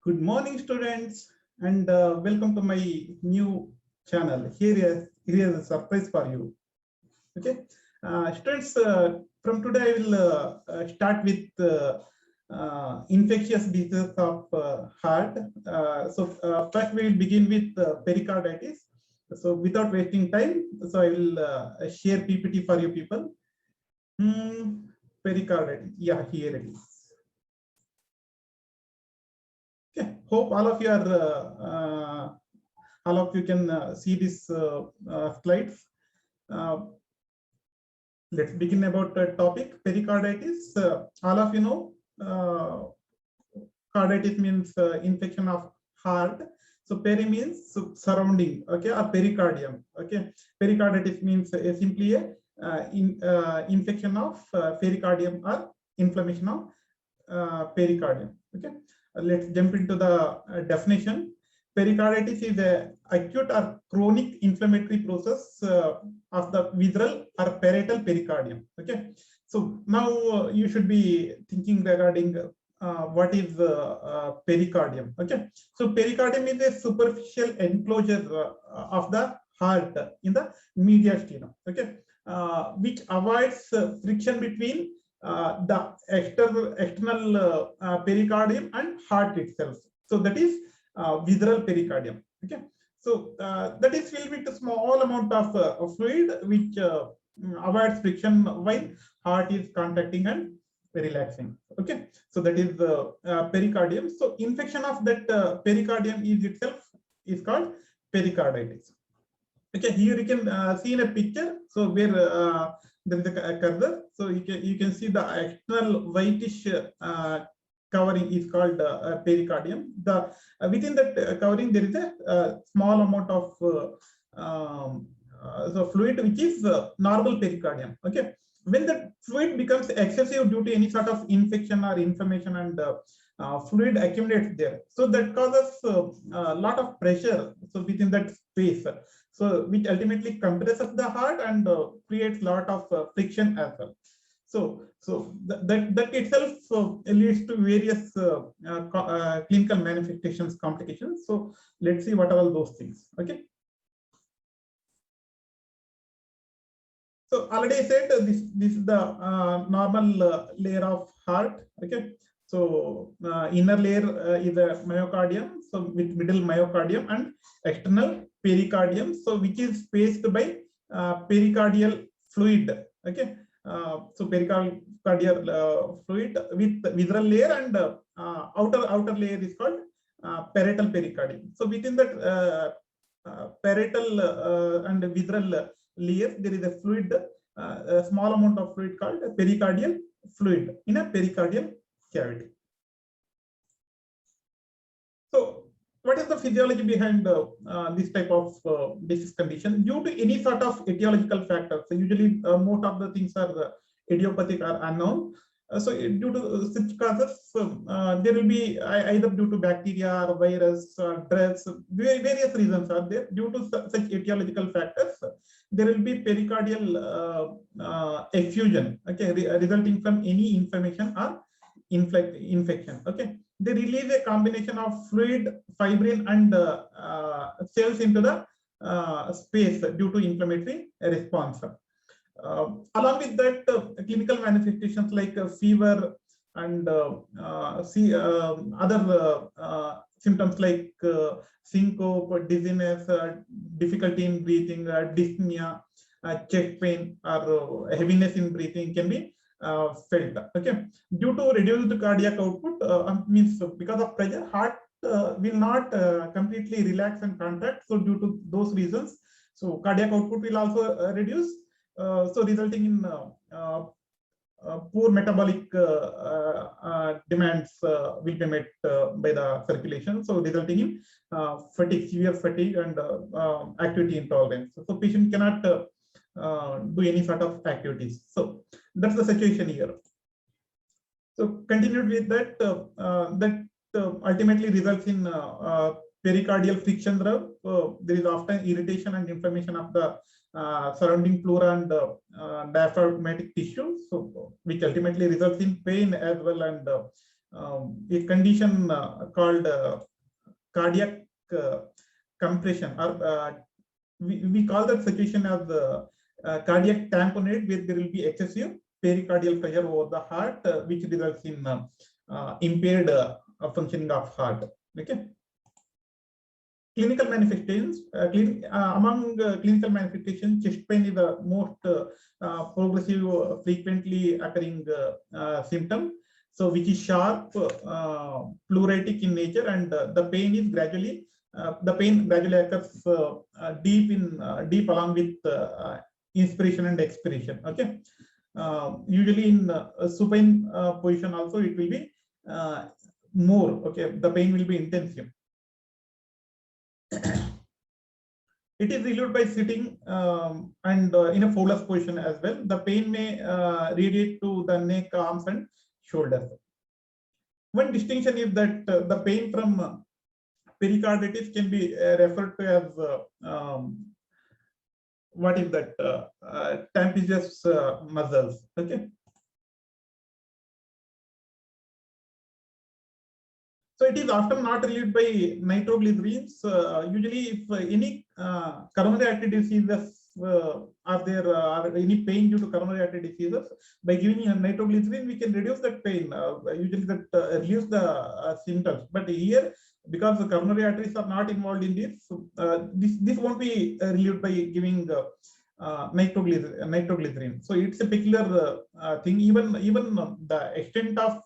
Good morning, students, and welcome to my new channel. Here is a surprise for you. Okay, students. From today, I will start with infectious diseases of heart. First, we will begin with pericarditis. So, without wasting time, so I will share PPT for you people. Pericarditis. Yeah, here it is. Okay, hope all of you can see this slides. Let's begin about the topic pericarditis. All of you know, carditis means infection of heart. So peri means surrounding, okay, or pericardium. Okay, pericarditis means simply a infection of pericardium or inflammation of pericardium. Okay, let's jump into the definition. Pericarditis is a acute or chronic inflammatory process of the visceral or parietal pericardium. Okay, so now you should be thinking regarding what is pericardium. Okay, so pericardium is a superficial enclosure of the heart in the mediastinum. Okay, which avoids friction between the external pericardium and heart itself. So that is visceral pericardium. Okay, so that is filled with a small amount of fluid which avoids friction while heart is contracting and relaxing. Okay, so that is the pericardium. So infection of that pericardium is called pericarditis. Okay, here you can see in a picture. So where there is a cursor, so you can see the external whitish covering is called pericardium. The within that covering there is a small amount of fluid which is normal pericardium. Okay, when the fluid becomes excessive due to any sort of infection or inflammation and fluid accumulates there, so that causes a lot of pressure so within that space, so which ultimately compresses the heart and creates a lot of friction as well. So that itself leads to various clinical manifestations, complications. So let's see what are all those things. Okay, so already I said this is the normal layer of heart. Okay, so inner layer is a myocardium, so with middle myocardium and external pericardium, so which is spaced by pericardial fluid. Okay, so pericardial fluid with visceral layer and outer layer is called parietal pericardium. So within that parietal and visceral layer, there is a fluid, a small amount of fluid called pericardial fluid in a pericardial cavity. So what is the physiology behind this type of disease condition? Due to any sort of etiological factors, so usually most of the things are idiopathic or unknown. So due to such causes, there will be either due to bacteria or virus or drugs, various reasons are there. Due to such etiological factors, there will be pericardial effusion, okay, resulting from any inflammation or infection. Okay, they release a combination of fluid, fibrin, and cells into the space due to inflammatory response. Along with that, clinical manifestations like fever and other symptoms like syncope, dizziness, difficulty in breathing, dyspnea, chest pain, or heaviness in breathing can be felt. Okay, due to reduced cardiac output, means because of pressure, heart will not completely relax and contract. So due to those reasons, so cardiac output will also reduce. So resulting in poor metabolic demands will be met by the circulation, so resulting in fatigue, severe fatigue, and activity intolerance. So patient cannot do any sort of activities. So that's the situation here. So continued with that, ultimately results in pericardial friction rub. There is often irritation and inflammation of the surrounding pleura and diaphragmatic tissue, so which ultimately results in pain as well and a condition called cardiac compression, or we call that situation as cardiac tamponade, where there will be excessive pericardial pressure over the heart, which results in impaired functioning of heart. Okay. Clinical manifestations. Among clinical manifestations, chest pain is the most progressive, frequently occurring symptom. So, which is sharp, pleuritic in nature, and the pain is gradually occurs deep along with inspiration and expiration. Okay. Usually in supine position also it will be more. Okay, the pain will be intensive. It is relieved by sitting and in a foldless position as well. The pain may radiate to the neck, arms, and shoulders. One distinction is that the pain from pericarditis can be referred to as what is that trapezius muscles. Okay. So it is often not relieved by nitroglycerins. Usually, if any coronary artery diseases are there, or any pain due to coronary artery diseases, by giving a nitroglycerin, we can reduce that pain. Usually, that reduce the symptoms. But here, because the coronary arteries are not involved in this, this won't be relieved by giving nitroglycerin. So it's a peculiar thing. Even the extent of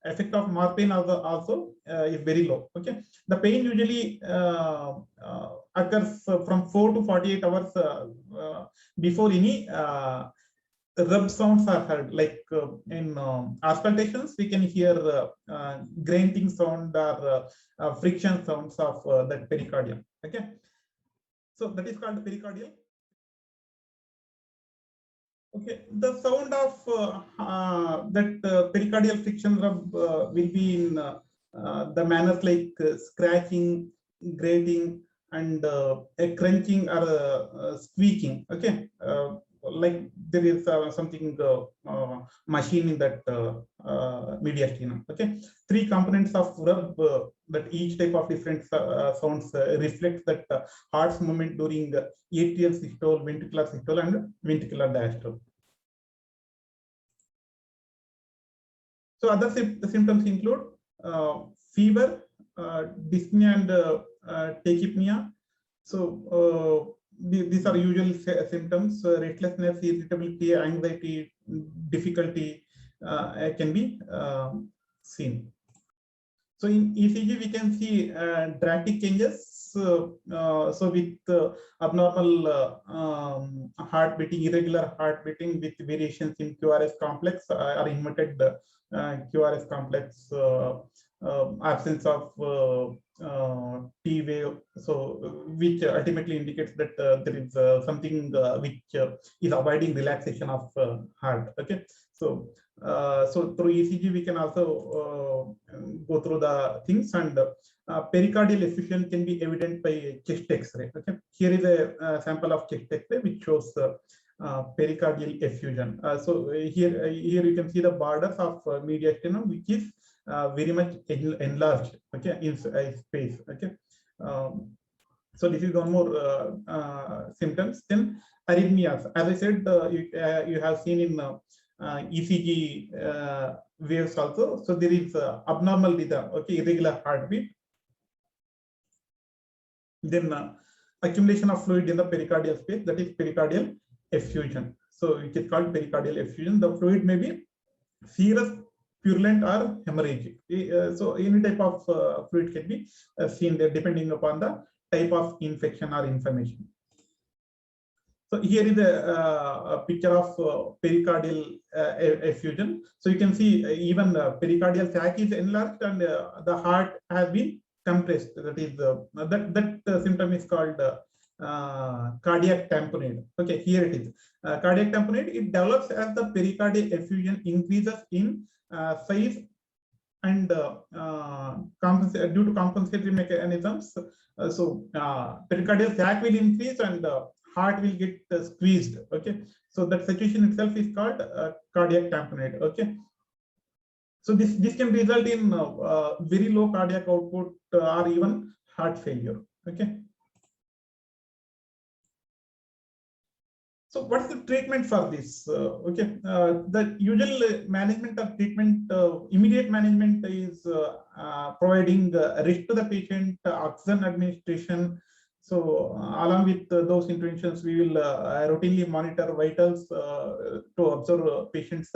effect of morphine also is very low. Okay, the pain usually occurs from 4 to 48 hours before any rub sounds are heard. Like in auscultations, we can hear grinding sound or friction sounds of that pericardium. Okay, so that is called pericardial. Okay, the sound of that pericardial friction rub will be in the manners like scratching, grating, and a crunching or squeaking. Okay, like there is something machine in that mediastinum. Okay, three components of rub that each type of different sounds reflects that heart's movement during atrial systole, ventricular systole, and ventricular diastole. So other symptoms include fever, dyspnea, and tachypnea. So these are usual symptoms. Restlessness, irritability, anxiety, difficulty can be seen. So in ECG, we can see dramatic changes. So with abnormal heart beating, irregular heart beating with variations in QRS complex or inverted QRS complex, absence of T wave, so which ultimately indicates that there is something which is avoiding relaxation of heart. Okay, so so through ECG we can also go through the things, and pericardial effusion can be evident by chest X-ray. Okay, here is a sample of chest X-ray which shows pericardial effusion. So here you can see the borders of mediastinum, which is very much enlarged. Okay, in space. Okay, so this is one more symptoms. Then arrhythmias. As I said, you have seen in ECG waves also. So there is abnormal rhythm. Okay, irregular heartbeat. Then accumulation of fluid in the pericardial space, that is pericardial effusion. So it is called pericardial effusion. The fluid may be serous, purulent, or hemorrhagic. So any type of fluid can be seen there depending upon the type of infection or inflammation. So here is a picture of pericardial effusion. So you can see even pericardial sac is enlarged and the heart has been compressed. That is that symptom is called cardiac tamponade. Okay, here it is. Cardiac tamponade, it develops as the pericardial effusion increases in size and due to compensatory mechanisms. So pericardial sac will increase and heart will get squeezed. Okay, so that situation itself is called cardiac tamponade. Okay, So this can result in very low cardiac output or even heart failure. Okay. So what's the treatment for this? The usual management of treatment, immediate management is providing rest to the patient, oxygen administration. So along with those interventions, we will routinely monitor vitals to observe patients'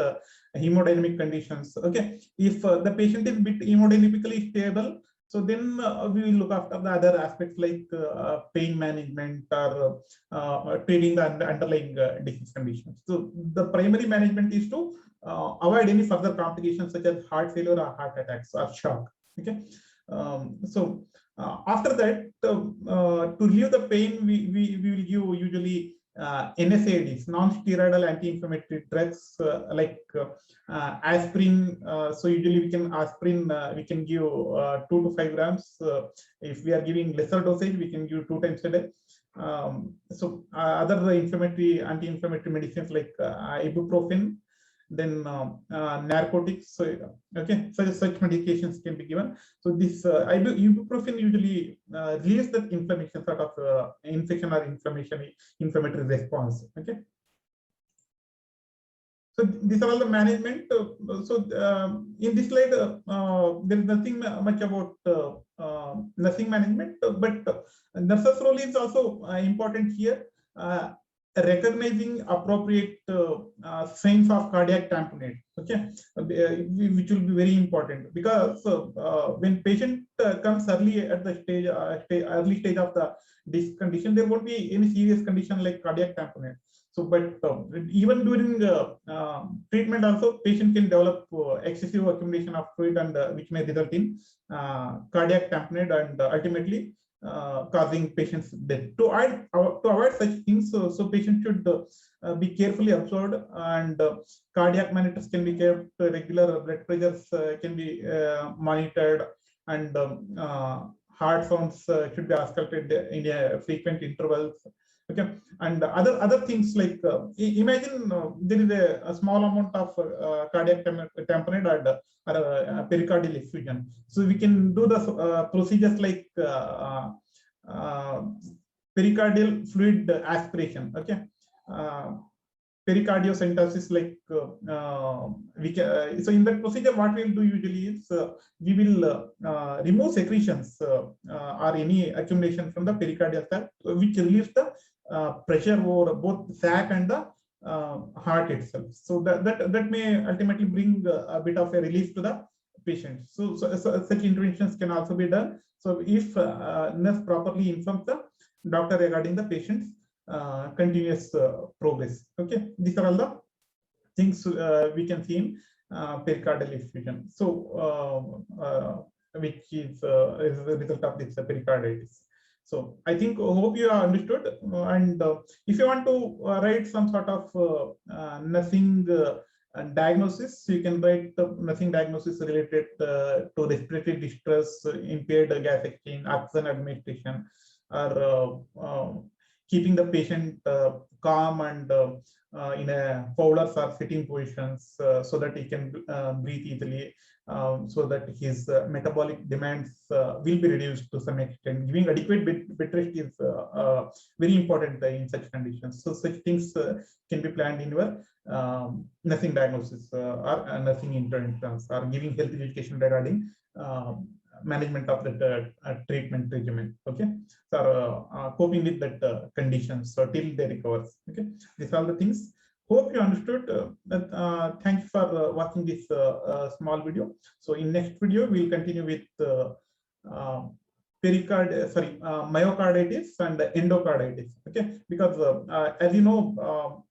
hemodynamic conditions. Okay, if the patient is bit hemodynamically stable, so then we will look after the other aspects like pain management or treating the underlying disease conditions. So the primary management is to avoid any further complications such as heart failure or heart attacks or shock. Okay. After that, to relieve the pain, we will give usually NSAIDs, non-steroidal anti-inflammatory drugs aspirin. So usually we can aspirin, we can give 2 to 5 grams. If we are giving lesser dosage, we can give 2 times a day. Other anti-inflammatory medicines like ibuprofen, then narcotics. Okay, such medications can be given. So this ibuprofen usually relieves that inflammation, sort of infection or inflammatory response. Okay. So these are all the management. In this slide, there is nothing much about nursing management, but nurse's role is also important here. Recognizing appropriate signs of cardiac tamponade, okay, which will be very important, because when patient comes early at the early stage of the this condition, there won't be any serious condition like cardiac tamponade. So, but even during treatment, also patient can develop excessive accumulation of fluid, and which may result in cardiac tamponade and ultimately causing patients death. To avoid such things, so patients should be carefully observed, and cardiac monitors can be kept, regular blood pressures can be monitored, and heart sounds should be ausculted in frequent intervals. Okay, and other things like imagine there is a small amount of cardiac tamponade or pericardial effusion. So we can do the procedures like pericardial fluid aspiration. Okay, pericardiocentesis, like so in that procedure, what we'll do usually is we will remove secretions or any accumulation from the pericardial sac, which relieves the pressure over both sac and the heart itself. So that may ultimately bring a bit of a relief to the patient. So such interventions can also be done. So if nurse properly informs the doctor regarding the patient's continuous progress. Okay, these are all the things we can see in pericardial effusion. So which is a result of this pericarditis. So I think hope you are understood. And if you want to write some sort of nursing diagnosis, you can write the nursing diagnosis related to respiratory distress, impaired gas exchange, oxygen administration, or keeping the patient calm and in a Fowler's or sitting positions, so that he can breathe easily, so that his metabolic demands will be reduced to some extent. Giving adequate bed rest is very important in such conditions. So such things can be planned in your nursing diagnosis or nursing interventions, or giving health education regarding management of the treatment regimen. Okay, so coping with that conditions, so till they recover. Okay, these are the things. Hope you understood. Thank you for watching this small video. So in next video we'll continue with myocarditis and endocarditis. Okay, because as you know,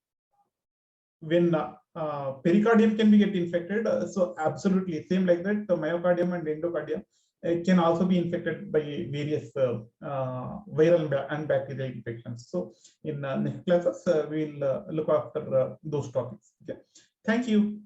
when pericardium can be get infected, so absolutely same like that, the myocardium and endocardium can also be infected by various viral and bacterial infections. So in next classes, we'll look after those topics. Okay, thank you.